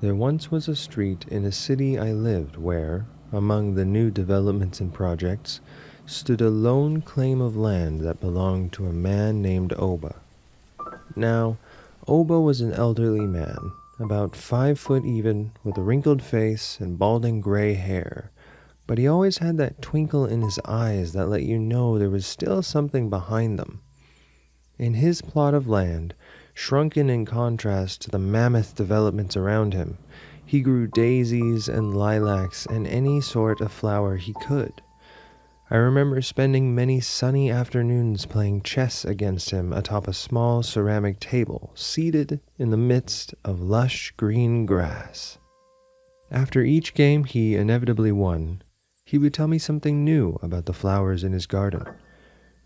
There once was a street in a city I lived where, among the new developments and projects, stood a lone claim of land that belonged to a man named Oba. Now, Oba was an elderly man, about 5 foot even, with a wrinkled face and balding gray hair, but he always had that twinkle in his eyes that let you know there was still something behind them. In his plot of land, shrunken in contrast to the mammoth developments around him, he grew daisies and lilacs and any sort of flower he could. I remember spending many sunny afternoons playing chess against him atop a small ceramic table, seated in the midst of lush green grass. After each game he inevitably won, he would tell me something new about the flowers in his garden.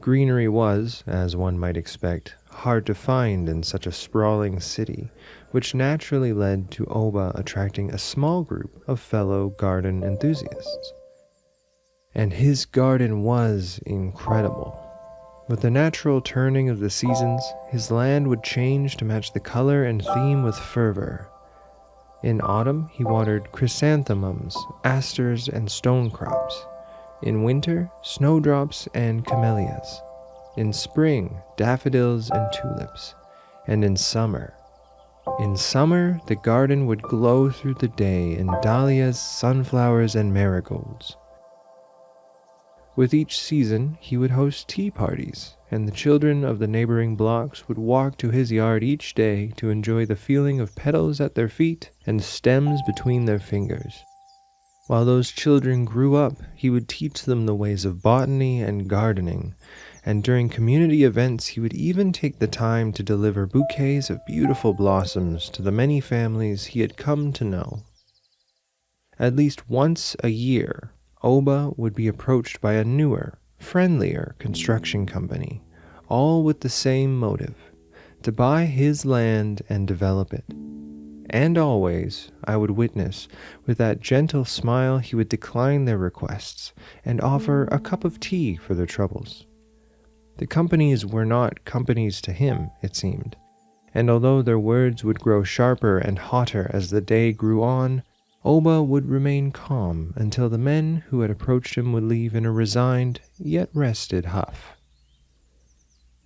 Greenery was, as one might expect, hard to find in such a sprawling city, which naturally led to Oba attracting a small group of fellow garden enthusiasts. And his garden was incredible. With the natural turning of the seasons, his land would change to match the color and theme with fervor. In autumn, he watered chrysanthemums, asters, and stonecrops. In winter, snowdrops and camellias. In spring, daffodils and tulips. And in summer, the garden would glow through the day in dahlias, sunflowers, and marigolds. With each season, he would host tea parties, and the children of the neighboring blocks would walk to his yard each day to enjoy the feeling of petals at their feet and stems between their fingers. While those children grew up, he would teach them the ways of botany and gardening, and during community events he would even take the time to deliver bouquets of beautiful blossoms to the many families he had come to know. At least once a year, Oba would be approached by a newer, friendlier construction company, all with the same motive, to buy his land and develop it. And always, I would witness, with that gentle smile he would decline their requests and offer a cup of tea for their troubles. The companies were not companies to him, it seemed, and although their words would grow sharper and hotter as the day grew on, Oba would remain calm until the men who had approached him would leave in a resigned, yet rested huff.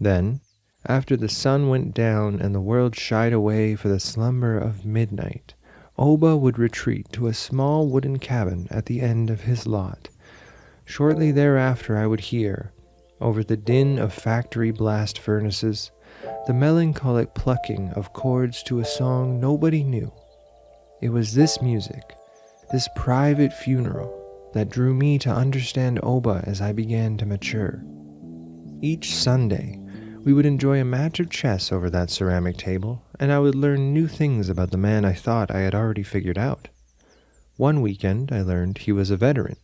Then, after the sun went down and the world shied away for the slumber of midnight, Oba would retreat to a small wooden cabin at the end of his lot. Shortly thereafter I would hear, over the din of factory blast furnaces, the melancholic plucking of chords to a song nobody knew. It was this music, this private funeral, that drew me to understand Oba as I began to mature. Each Sunday, we would enjoy a match of chess over that ceramic table, and I would learn new things about the man I thought I had already figured out. One weekend I learned he was a veteran.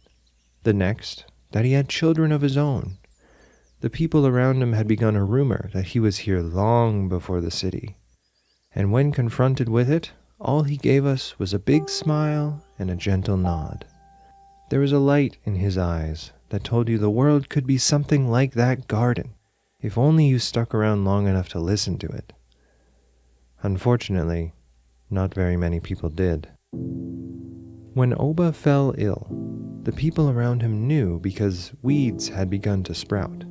The next, that he had children of his own. The people around him had begun a rumor that he was here long before the city. And when confronted with it, all he gave us was a big smile and a gentle nod. There was a light in his eyes that told you the world could be something like that garden, if only you stuck around long enough to listen to it. Unfortunately, not very many people did. When Oba fell ill, the people around him knew because weeds had begun to sprout.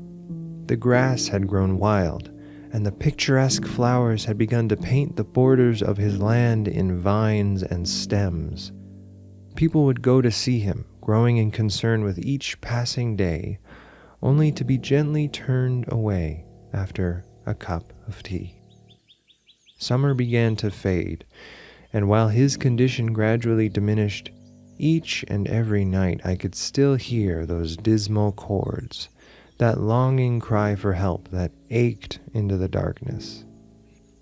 The grass had grown wild, and the picturesque flowers had begun to paint the borders of his land in vines and stems. People would go to see him, growing in concern with each passing day, only to be gently turned away after a cup of tea. Summer began to fade, and while his condition gradually diminished, each and every night I could still hear those dismal chords, that longing cry for help that ached into the darkness.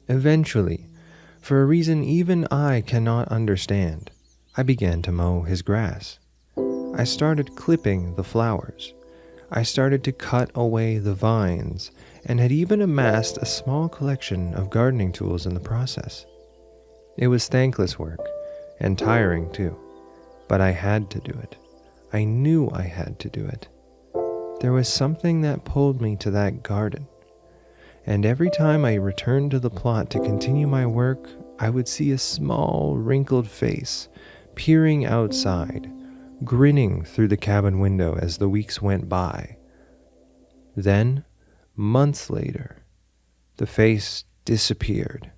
Eventually, for a reason even I cannot understand, I began to mow his grass. I started clipping the flowers. I started to cut away the vines, and had even amassed a small collection of gardening tools in the process. It was thankless work, and tiring too, but I had to do it. I knew I had to do it. There was something that pulled me to that garden, and every time I returned to the plot to continue my work, I would see a small, wrinkled face peering outside, grinning through the cabin window as the weeks went by. Then, months later, the face disappeared.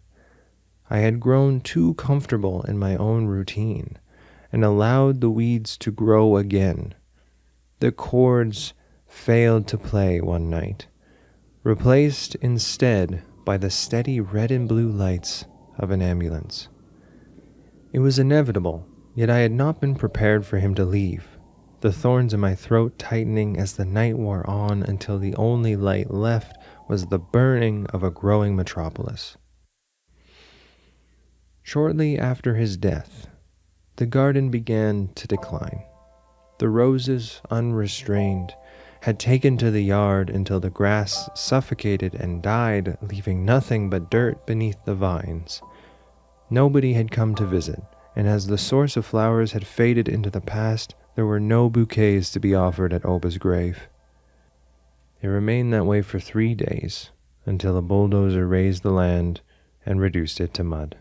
I had grown too comfortable in my own routine and allowed the weeds to grow again. The chords failed to play one night, replaced instead by the steady red and blue lights of an ambulance. It was inevitable, yet I had not been prepared for him to leave, the thorns in my throat tightening as the night wore on until the only light left was the burning of a growing metropolis. Shortly after his death, the garden began to decline. The roses, unrestrained, had taken to the yard until the grass suffocated and died, leaving nothing but dirt beneath the vines. Nobody had come to visit, and as the source of flowers had faded into the past, there were no bouquets to be offered at Oba's grave. It remained that way for 3 days, until a bulldozer raised the land and reduced it to mud.